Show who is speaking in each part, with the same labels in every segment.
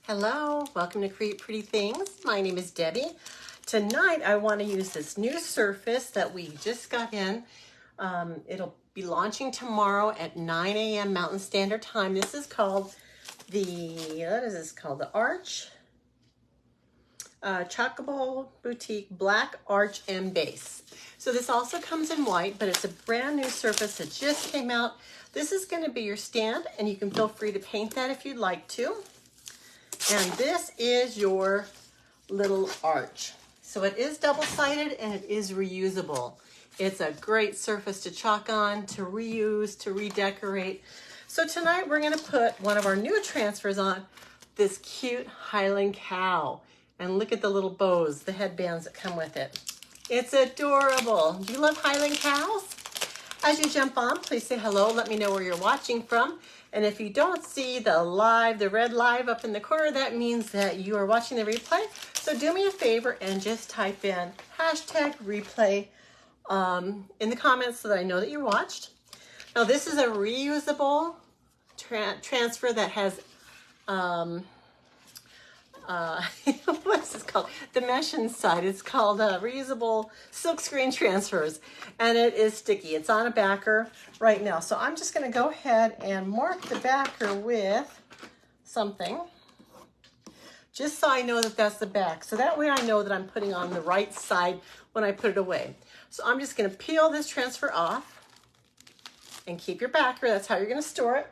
Speaker 1: Hello, welcome to Create Pretty Things. My name is Debbie. Tonight I want to use this new surface that we just got in. It'll be launching tomorrow at 9 a.m. Mountain Standard Time. This is called The Arch Chockable Boutique Black Arch and Base. So this also comes in white, but it's a brand new surface that just came out. This is going to be your stand, and you can feel free to paint that if you'd like to. And this is your little arch. So it is double-sided and it is reusable. It's a great surface to chalk on, to reuse, to redecorate. So tonight we're gonna put one of our new transfers on, this cute Highland Cow. And look at the little bows, the headbands that come with it. It's adorable. Do you love Highland cows? As you jump on, please say hello. Let me know where you're watching from. And if you don't see the red live up in the corner, that means that you are watching the replay. So do me a favor and just type in #replay in the comments so that I know that you watched. Now this is a reusable transfer that has, what's this called? The mesh inside. It's called reusable silkscreen transfers, and it is sticky. It's on a backer right now. So I'm just going to go ahead and mark the backer with something, just so I know that that's the back. So that way I know that I'm putting on the right side when I put it away. So I'm just going to peel this transfer off and keep your backer. That's how you're going to store it.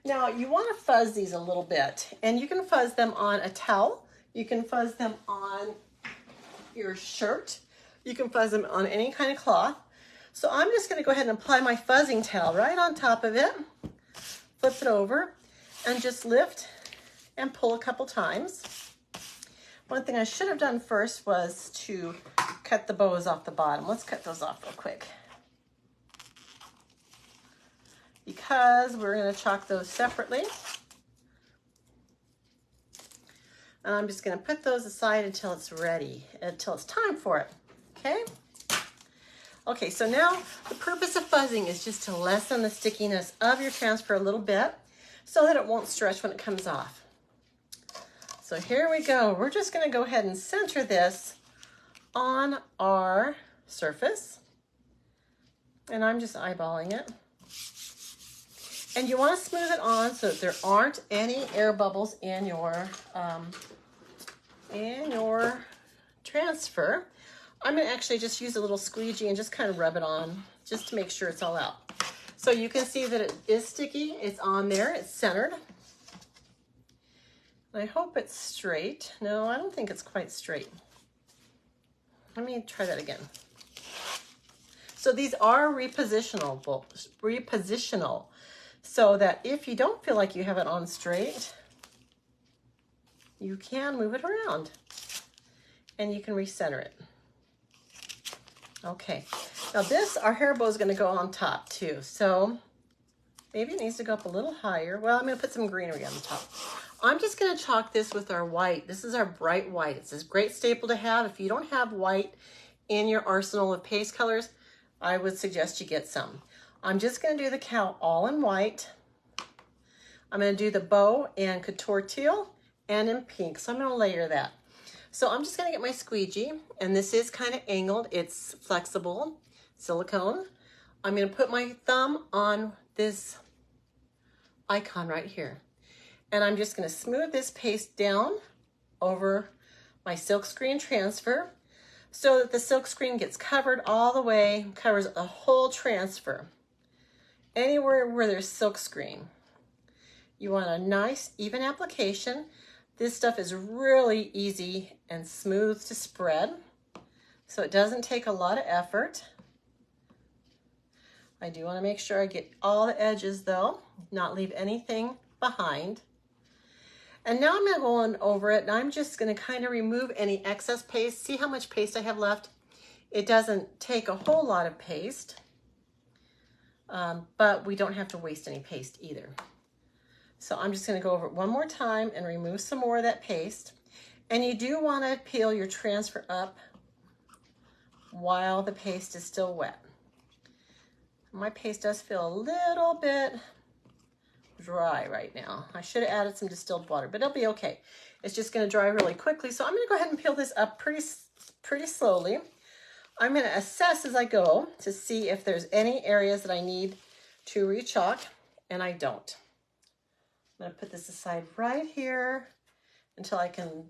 Speaker 1: Now you want to fuzz these a little bit, and you can fuzz them on a towel. You can fuzz them on your shirt. You can fuzz them on any kind of cloth. So I'm just going to go ahead and apply my fuzzing towel right on top of it, flip it over, and just lift and pull a couple times. One thing I should have done first was to cut the bows off the bottom. Let's cut those off real quick, because we're going to chalk those separately. And I'm just going to put those aside until it's ready, until it's time for it. Okay? Okay, so now the purpose of fuzzing is just to lessen the stickiness of your transfer a little bit so that it won't stretch when it comes off. So here we go. We're just going to go ahead and center this on our surface. And I'm just eyeballing it. And you want to smooth it on so that there aren't any air bubbles in your transfer. I'm going to actually just use a little squeegee and just kind of rub it on just to make sure it's all out. So you can see that it is sticky. It's on there. It's centered. I hope it's straight. No, I don't think it's quite straight. Let me try that again. So these are repositional, so that if you don't feel like you have it on straight, you can move it around and you can recenter it. Okay, now our hair bow is going to go on top too, so maybe it needs to go up a little higher. Well, I'm going to put some greenery on the top. I'm just going to chalk this with our white. This is our bright white. It's a great staple to have. If you don't have white in your arsenal of paste colors, I would suggest you get some. I'm just going to do the cow all in white. I'm going to do the bow in couture teal and in pink. So I'm going to layer that. So I'm just going to get my squeegee, and this is kind of angled. It's flexible silicone. I'm going to put my thumb on this icon right here. And I'm just going to smooth this paste down over my silkscreen transfer so that the silkscreen gets covered all the way, covers the whole transfer. Anywhere where there's silkscreen, you want a nice even application. This stuff is really easy and smooth to spread, so it doesn't take a lot of effort. I do want to make sure I get all the edges though, not leave anything behind. And now I'm going to go on over it, and I'm just going to kind of remove any excess paste. See how much paste I have left? It doesn't take a whole lot of paste, but we don't have to waste any paste either. So I'm just going to go over it one more time and remove some more of that paste. And you do want to peel your transfer up while the paste is still wet. My paste does feel a little bit dry right now. I should have added some distilled water, but it'll be okay. It's just going to dry really quickly. So I'm going to go ahead and peel this up pretty slowly. I'm going to assess as I go to see if there's any areas that I need to re-chalk, and I don't. I'm going to put this aside right here until I can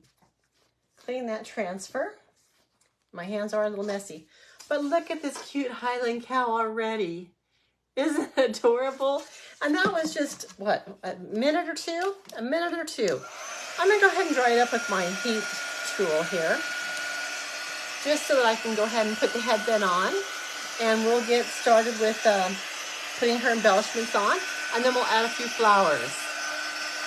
Speaker 1: clean that transfer. My hands are a little messy, but look at this cute Highland cow already. Isn't it adorable? And that was just, what, a minute or two? A minute or two. I'm gonna go ahead and dry it up with my heat tool here, just so that I can go ahead and put the headband on, and we'll get started with putting her embellishments on, and then we'll add a few flowers.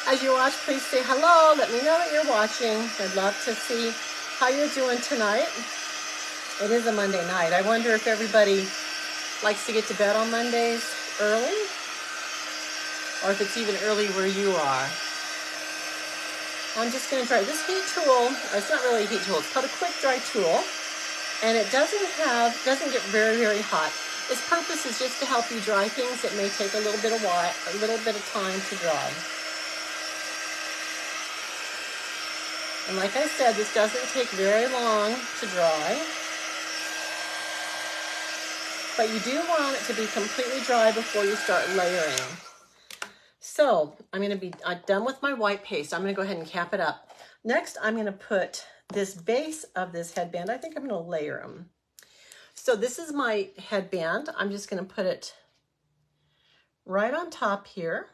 Speaker 1: As you watch, please say hello. Let me know that you're watching. I'd love to see how you're doing tonight. It is a Monday night. I wonder if everybody likes to get to bed on Mondays early, or if it's even early where you are. I'm just going to dry this heat tool. It's not really a heat tool. It's called a quick dry tool, and it doesn't get very hot. Its purpose is just to help you dry things that may take a little bit of time to dry. And like I said, this doesn't take very long to dry, but you do want it to be completely dry before you start layering. So I'm going to be done with my white paste. I'm going to go ahead and cap it up. Next, I'm going to put this base of this headband. I think I'm going to layer them. So this is my headband. I'm just going to put it right on top here.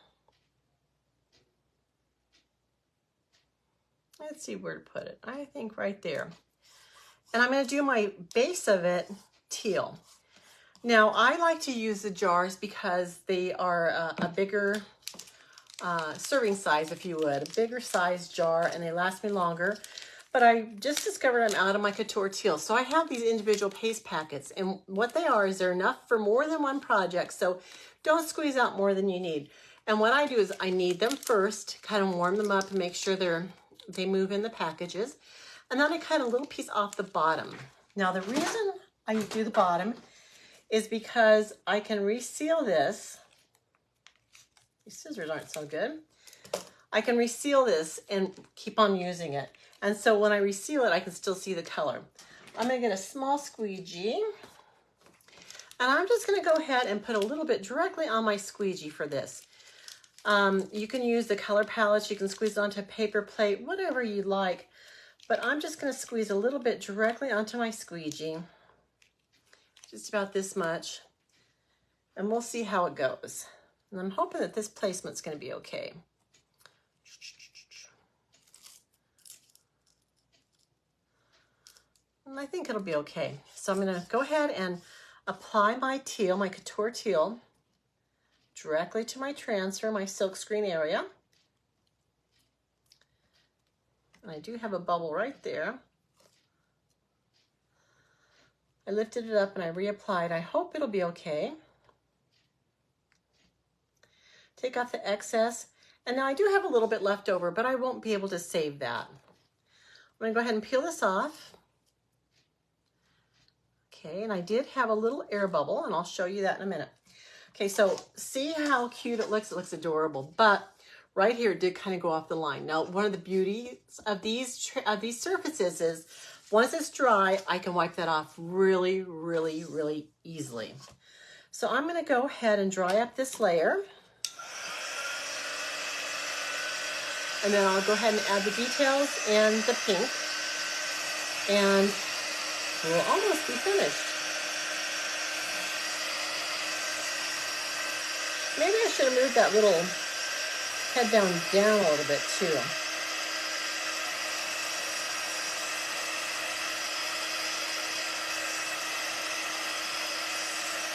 Speaker 1: Let's see where to put it. I think right there. And I'm going to do my base of it teal. Now, I like to use the jars because they are a bigger serving size, if you would, a bigger size jar, and they last me longer. But I just discovered I'm out of my Couture Teal. So I have these individual paste packets, and what they are is they're enough for more than one project. So don't squeeze out more than you need. And what I do is I knead them first, kind of warm them up and make sure they move in the packages. And then I cut a little piece off the bottom. Now the reason I do the bottom is because I can reseal this. These scissors aren't so good. I can reseal this and keep on using it. And so when I reseal it, I can still see the color. I'm gonna get a small squeegee, and I'm just gonna go ahead and put a little bit directly on my squeegee for this. You can use the color palettes, you can squeeze it onto a paper plate, whatever you like, but I'm just gonna squeeze a little bit directly onto my squeegee, just about this much, and we'll see how it goes. And I'm hoping that this placement's going to be okay. And I think it'll be okay. So I'm going to go ahead and apply my teal, my Couture Teal, directly to my transfer, my silkscreen area. And I do have a bubble right there. I lifted it up and I reapplied. I hope it'll be okay. Take off the excess. And now I do have a little bit left over, but I won't be able to save that. I'm going to go ahead and peel this off. Okay, and I did have a little air bubble, and I'll show you that in a minute. Okay, so see how cute it looks? It looks adorable, but right here it did kind of go off the line. Now, one of the beauties of these surfaces is once it's dry, I can wipe that off really easily. So I'm going to go ahead and dry up this layer. And then I'll go ahead and add the details and the pink. And we'll almost be finished. Maybe I should have moved that little headband down a little bit too.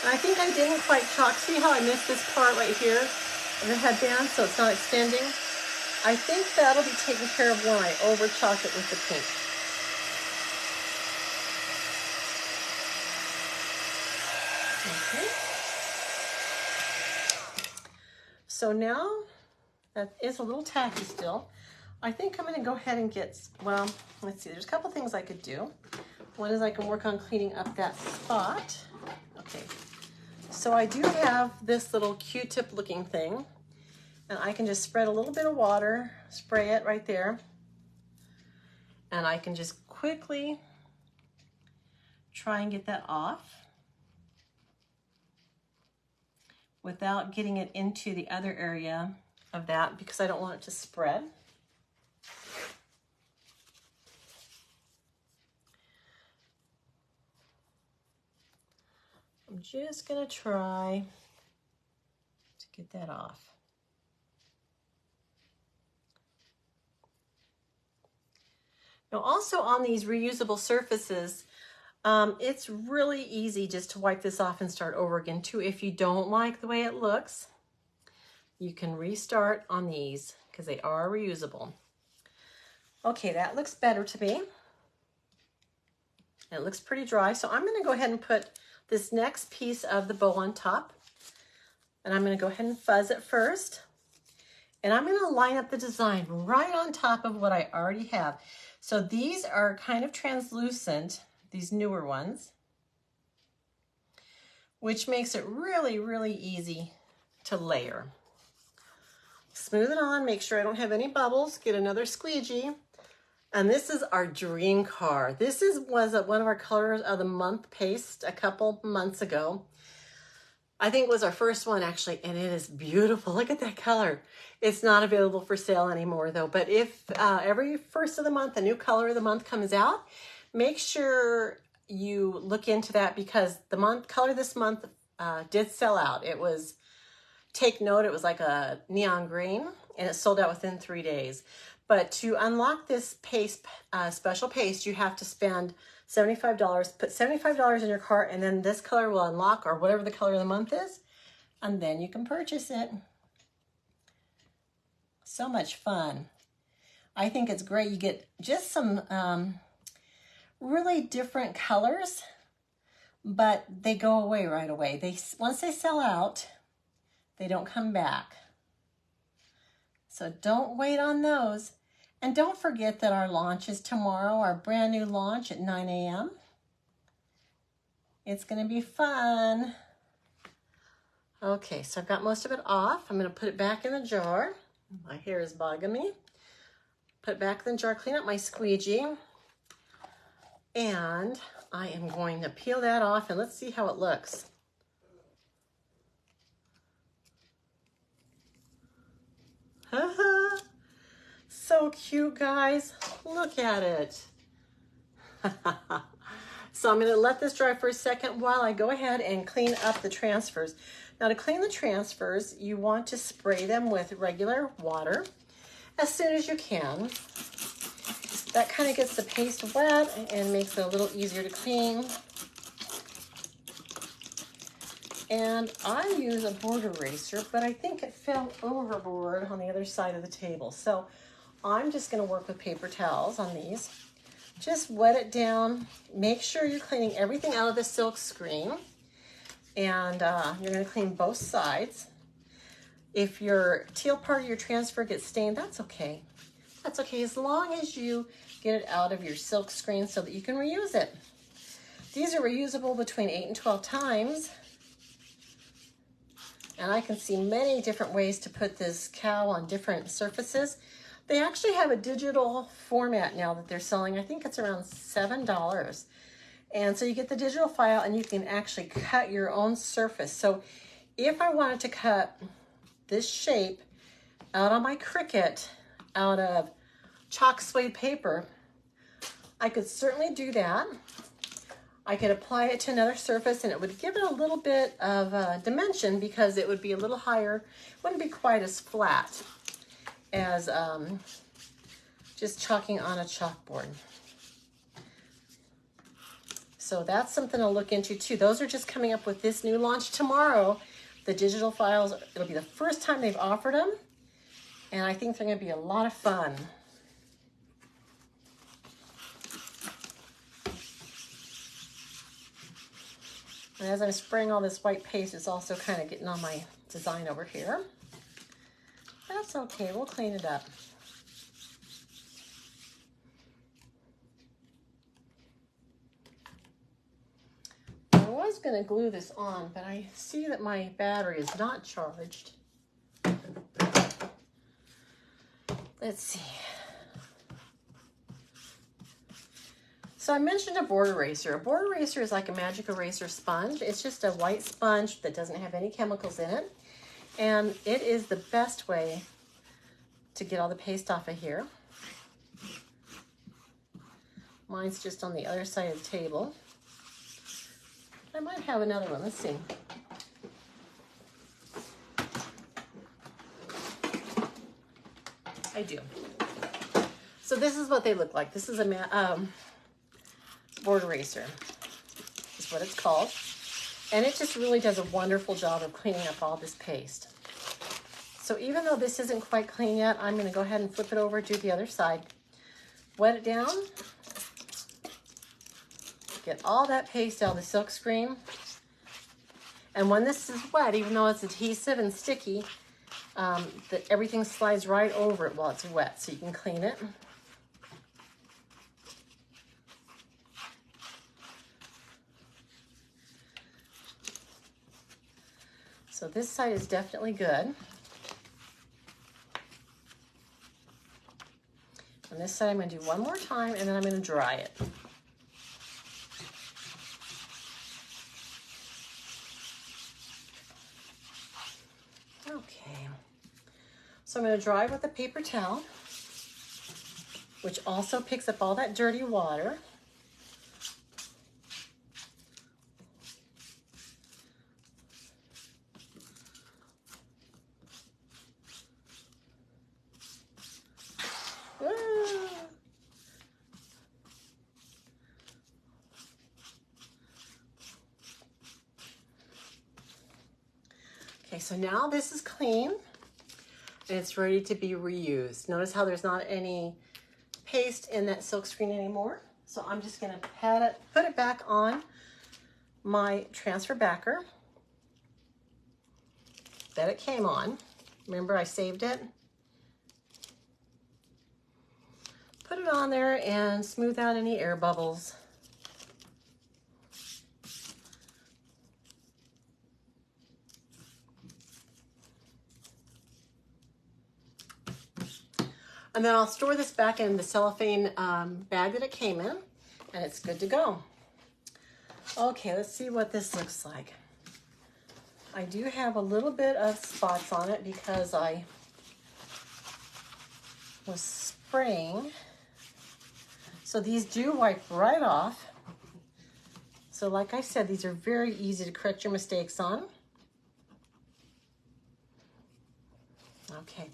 Speaker 1: And I think I didn't quite chalk. See how I missed this part right here of the headband, so it's not extending? I think that'll be taken care of when I over chalk it with the pink. Okay. So now that is a little tacky still. I think I'm going to go ahead and get, well, let's see, there's a couple things I could do. One is I can work on cleaning up that spot. Okay, so I do have this little Q-tip looking thing. And I can just spread a little bit of water, spray it right there. And I can just quickly try and get that off without getting it into the other area of that because I don't want it to spread. I'm just gonna try to get that off. Now also on these reusable surfaces, it's really easy just to wipe this off and start over again too. If you don't like the way it looks, you can restart on these because they are reusable. Okay, that looks better to me. It looks pretty dry, so I'm gonna go ahead and put this next piece of the bow on top. And I'm gonna go ahead and fuzz it first. And I'm gonna line up the design right on top of what I already have. So these are kind of translucent, these newer ones, which makes it really, really easy to layer. Smooth it on, make sure I don't have any bubbles, get another squeegee. And this is our dream car. This was one of our colors of the month paste a couple months ago. I think it was our first one actually, and it is beautiful. Look at that color. It's not available for sale anymore though, but if every first of the month a new color of the month comes out, make sure you look into that because the color this month did sell out. It was, take note, it was like a neon green and it sold out within 3 days. But to unlock this paste, special paste, you have to spend $75, put $75 in your cart, and then this color will unlock, or whatever the color of the month is, and then you can purchase it. So much fun. I think it's great. You get just some really different colors, but they go away right away. Once they sell out, they don't come back. So don't wait on those. And don't forget that our launch is tomorrow, our brand new launch at 9 a.m. It's gonna be fun. Okay, so I've got most of it off. I'm gonna put it back in the jar. My hair is bugging me. Put it back in the jar, clean up my squeegee. And I am going to peel that off and let's see how it looks. So cute, guys. Look at it. So I'm going to let this dry for a second while I go ahead and clean up the transfers. Now to clean the transfers, you want to spray them with regular water as soon as you can. That kind of gets the paste wet and makes it a little easier to clean. And I use a board eraser, but I think it fell overboard on the other side of the table. So I'm just gonna work with paper towels on these. Just wet it down. Make sure you're cleaning everything out of the silk screen. And you're gonna clean both sides. If your teal part of your transfer gets stained, that's okay. That's okay, as long as you get it out of your silk screen so that you can reuse it. These are reusable between 8 and 12 times. And I can see many different ways to put this cow on different surfaces. They actually have a digital format now that they're selling. I think it's around $7. And so you get the digital file and you can actually cut your own surface. So if I wanted to cut this shape out on my Cricut out of chalk suede paper, I could certainly do that. I could apply it to another surface and it would give it a little bit of dimension because it would be a little higher. It wouldn't be quite as flat as just chalking on a chalkboard. So that's something to look into too. Those are just coming up with this new launch tomorrow. The digital files, it'll be the first time they've offered them. And I think they're gonna be a lot of fun. And as I'm spraying all this white paste, it's also kind of getting on my design over here. That's okay, we'll clean it up. I was gonna glue this on, but I see that my battery is not charged. Let's see. So I mentioned a board eraser. A board eraser is like a magic eraser sponge. It's just a white sponge that doesn't have any chemicals in it. And it is the best way to get all the paste off of here. Mine's just on the other side of the table. I might have another one. Let's see. I do. So this is what they look like. This is a board eraser, is what it's called. And it just really does a wonderful job of cleaning up all this paste. So even though this isn't quite clean yet, I'm going to go ahead and flip it over to the other side. Wet it down. Get all that paste out of the silk screen. And when this is wet, even though it's adhesive and sticky, everything slides right over it while it's wet, so you can clean it. So this side is definitely good. On this side, I'm going to do one more time, and then I'm going to dry it. Okay. So I'm going to dry it with a paper towel, which also picks up all that dirty water. Okay, so now this is clean and it's ready to be reused. Notice how there's not any paste in that silk screen anymore. So I'm just gonna put it back on my transfer backer that it came on. Remember, I saved it. Put it on there and smooth out any air bubbles. And then I'll store this back in the cellophane bag that it came in, and it's good to go. Okay, let's see what this looks like. I do have a little bit of spots on it because I was spraying. So these do wipe right off. So like I said, these are very easy to correct your mistakes on. Okay.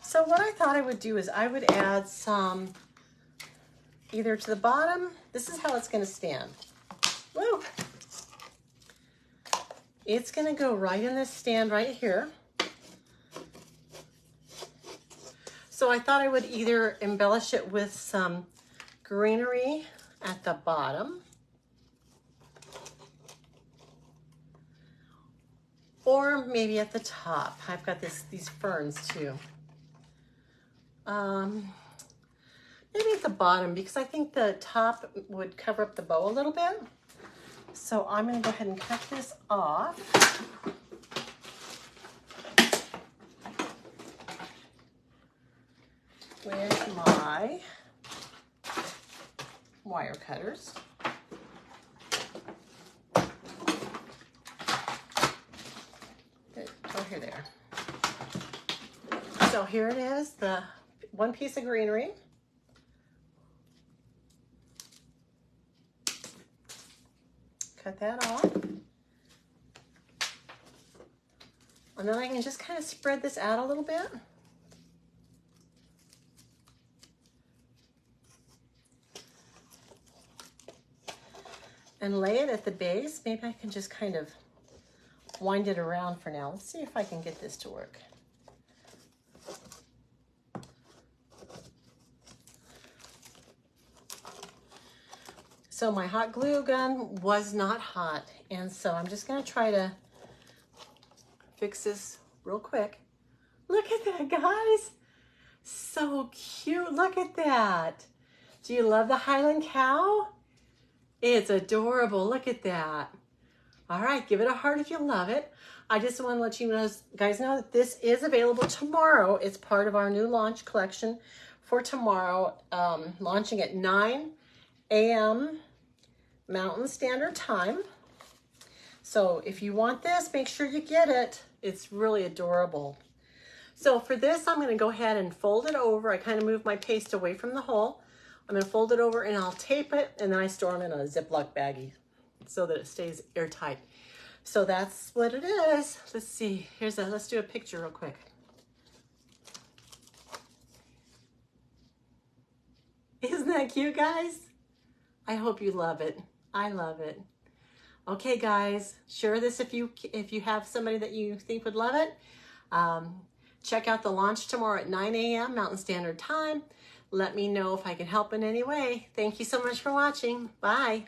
Speaker 1: So what I thought I would do is I would add some either to the bottom. This is how it's going to stand. Woo! It's going to go right in this stand right here. So I thought I would either embellish it with some greenery at the bottom, or maybe at the top. I've got these ferns too. Maybe at the bottom, because I think the top would cover up the bow a little bit. So I'm going to go ahead and cut this off. With my wire cutters. Good. Oh, here they are. So here it is, the one piece of greenery. Cut that off. And then I can just kind of spread this out a little bit. And lay it at the base. Maybe I can just kind of wind it around for now. Let's see if I can get this to work. So my hot glue gun was not hot, and so I'm just gonna try to fix this real quick. Look at that, guys. So cute, look at that. Do you love the Highland Cow? It's adorable, look at that. All right, give it a heart if you love it. I just want to let you guys know that this is available tomorrow. It's part of our new launch collection for tomorrow, launching at 9 a.m. Mountain Standard Time. So if you want this, make sure you get it. It's really adorable. So for this, I'm going to go ahead and fold it over. I kind of move my paste away from the hole. I'm going to fold it over and I'll tape it, and then I store them in a Ziploc baggie so that it stays airtight. So that's what it is. Let's see. Let's do a picture real quick. Isn't that cute, guys? I hope you love it. I love it. Okay, guys, share this if you have somebody that you think would love it. Check out the launch tomorrow at 9 a.m. Mountain Standard Time. Let me know if I can help in any way. Thank you so much for watching. Bye.